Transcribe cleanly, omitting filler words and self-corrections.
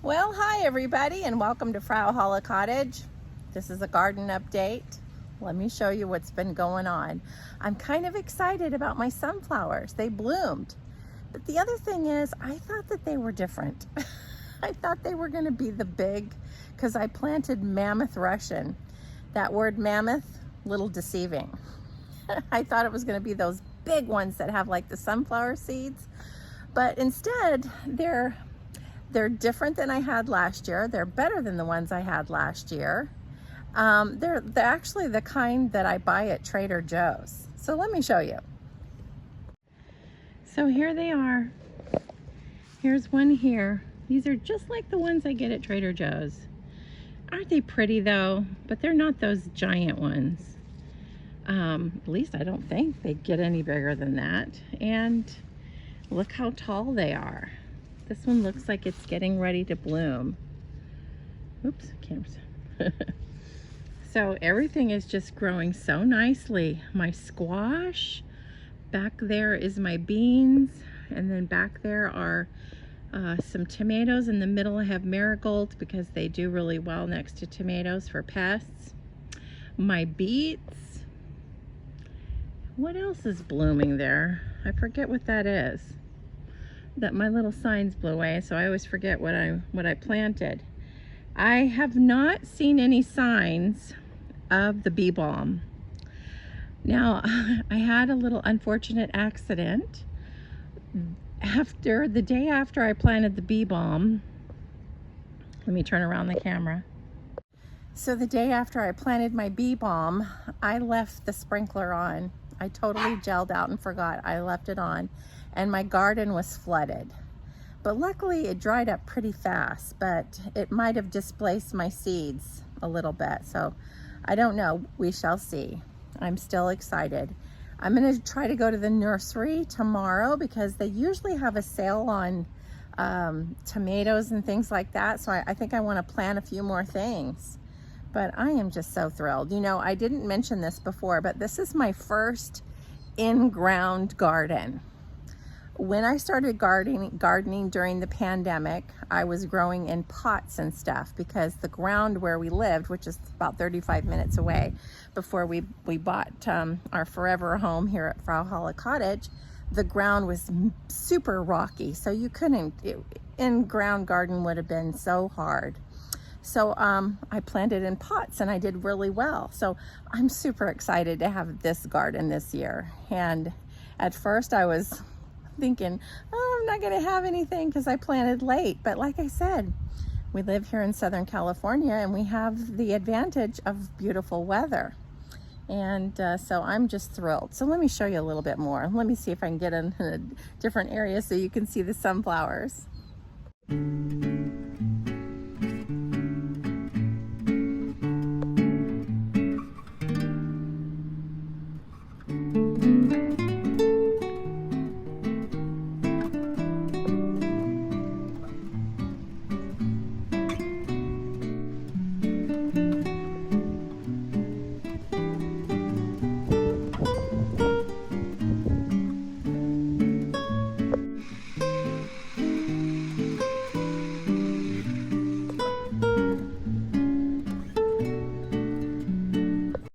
Well, hi everybody, and welcome to Frau Holle Cottage. This is a garden update. Let me show you what's been going on. I'm kind of excited about my sunflowers. They bloomed. But the other thing is, I thought that they were different. I thought they were gonna be the big, because I planted mammoth Russian. That word mammoth, little deceiving. I thought it was gonna be those big ones that have like the sunflower seeds. But instead, they're different than I had last year. They're better than the ones I had last year. They're actually the kind that I buy at Trader Joe's. So let me show you. So here they are. Here's one here. These are just like the ones I get at Trader Joe's. Aren't they pretty though? But they're not those giant ones. At least I don't think they get any bigger than that. And look how tall they are. This one looks like it's getting ready to bloom. Oops, cameras. So everything is just growing so nicely. My squash, back there is my beans, and then back there are some tomatoes. In the middle I have marigolds because they do really well next to tomatoes for pests. My beets. What else is blooming there? I forget what that is. That my little signs blew away, so I always forget what I planted. I have not seen any signs of the bee balm. Now, I had a little unfortunate accident. The day after I planted the bee balm, let me turn around the camera. So the day after I planted my bee balm, I left the sprinkler on. I totally gelled out and forgot I left it on, and my garden was flooded. But luckily it dried up pretty fast, but it might have displaced my seeds a little bit. So I don't know, we shall see. I'm still excited. I'm gonna try to go to the nursery tomorrow because they usually have a sale on tomatoes and things like that. So I think I wanna plant a few more things. But I am just so thrilled. You know, I didn't mention this before, but this is my first in-ground garden. When I started gardening during the pandemic, I was growing in pots and stuff because the ground where we lived, which is about 35 minutes away before we bought our forever home here at Frau Holle Cottage, the ground was super rocky. So you couldn't, in-ground garden would have been so hard. So I planted in pots and I did really well. So I'm super excited to have this garden this year. And at first I was thinking, oh, I'm not gonna have anything because I planted late. But like I said, we live here in Southern California and we have the advantage of beautiful weather. And so I'm just thrilled. So let me show you a little bit more. Let me see if I can get in a different area so you can see the sunflowers.